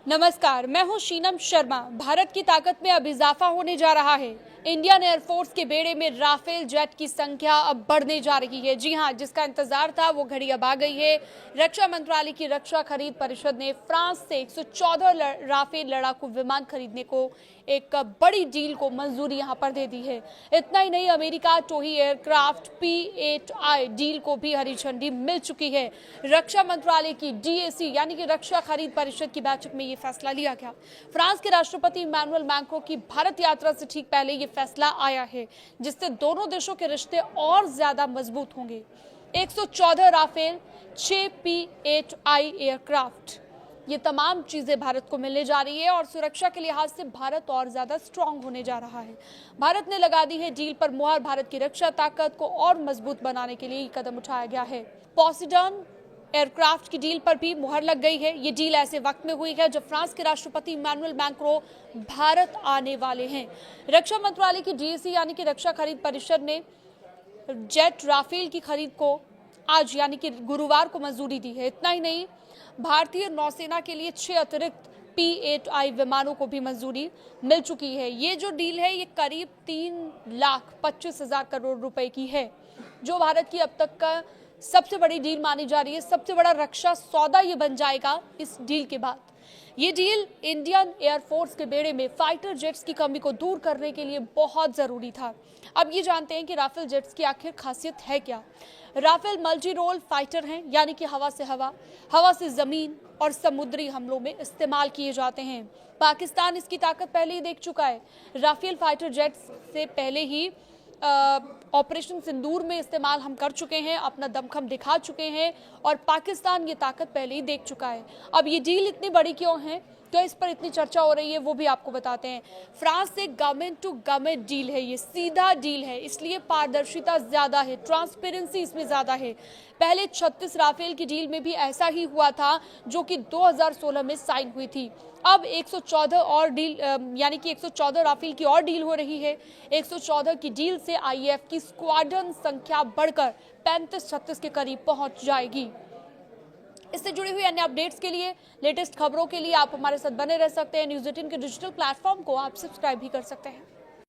नमस्कार, मैं हूं शीनम शर्मा। भारत की ताकत में अब इजाफा होने जा रहा है। इंडियन एयरफोर्स के बेड़े में राफेल जेट की संख्या अब बढ़ने जा रही है। जी हां, जिसका इंतजार था वो घड़ी अब आ गई है। रक्षा मंत्रालय की रक्षा खरीद परिषद ने फ्रांस से 114 राफेल लड़ाकू विमान खरीदने को एक बड़ी डील को मंजूरी यहां पर दे दी है। इतना ही नहीं, अमेरिका टोही एयरक्राफ्ट P-8I डील को भी हरी झंडी मिल चुकी है। रक्षा मंत्रालय की DAC यानी कि रक्षा खरीद परिषद की बैठक में ये फैसला लिया गया। फ्रांस के राष्ट्रपति इमैनुअल मैक्रों की भारत यात्रा से ठीक पहले ये फैसला आया है, जिससे दोनों देशों के रिश्ते और ज्यादा मजबूत होंगे। 114 राफेल, 6 P-8I एयरक्राफ्ट, ये तमाम चीजें भारत को मिलने जा रही है और सुरक्षा के लिहाज से भारत और ज्यादा स्ट्रांग होने जा रहा है। भारत ने लगा दी है डील पर मुहर। भारत की रक्षा ताकत को और मजबूत बनाने के लिए ये कदम उठाया गया है। पोसेडन एयरक्राफ्ट की डील पर भी मुहर लग गई है। ये डील ऐसे वक्त में हुई है जब फ्रांस के राष्ट्रपति इमैनुअल मैक्रों भारत आने वाले हैं। रक्षा मंत्रालय की DAC यानी कि रक्षा खरीद परिषद ने जेट राफेल की खरीद को आज यानी कि गुरुवार को मंजूरी दी है। इतना ही नहीं, भारतीय नौसेना के लिए 6 अतिरिक्त P-8I विमानों को भी मंजूरी मिल चुकी है। ये जो डील है ये करीब 3,25,000 करोड़ रुपए की है, जो भारत की अब तक का सबसे बड़ी डील मानी जा रही है। सबसे बड़ा रक्षा सौदा ये बन जाएगा इस डील के बाद। ये डील इंडियन एयरफोर्स के बेड़े में फाइटर जेट्स की कमी को दूर करने के लिए बहुत जरूरी था। अब ये जानते हैं कि राफेल जेट्स की आखिर खासियत है क्या। राफेल मल्टी रोल फाइटर हैं, यानी कि हवा से हवा, हवा से जमीन और समुद्री हमलों में इस्तेमाल किए जाते हैं। पाकिस्तान इसकी ताकत पहले ही देख चुका है। राफेल फाइटर जेट्स से पहले ही ऑपरेशन सिंदूर में इस्तेमाल हम कर चुके हैं, अपना दमखम दिखा चुके हैं और पाकिस्तान ये ताकत पहले ही देख चुका है। अब ये डील इतनी बड़ी क्यों है, क्यों इस पर इतनी चर्चा हो रही है, वो भी आपको बताते हैं। फ्रांस से गवर्नमेंट टू गवर्नमेंट डील है, ये सीधा डील है, इसलिए पारदर्शिता ज्यादा है, ट्रांसपेरेंसी इसमें ज्यादा है। पहले 36 राफेल की डील में भी ऐसा ही हुआ था, जो कि 2016 में साइन हुई थी। अब 114 और डील यानी कि 114 राफेल की और डील हो रही है। 114 की डील से IAF की स्क्वाड्रन संख्या बढ़कर 35-36 के करीब पहुंच जाएगी। इससे जुड़ी हुई अन्य अपडेट्स के लिए, लेटेस्ट खबरों के लिए आप हमारे साथ बने रह सकते हैं। न्यूज़ 18 के डिजिटल प्लेटफॉर्म को आप सब्सक्राइब भी कर सकते हैं।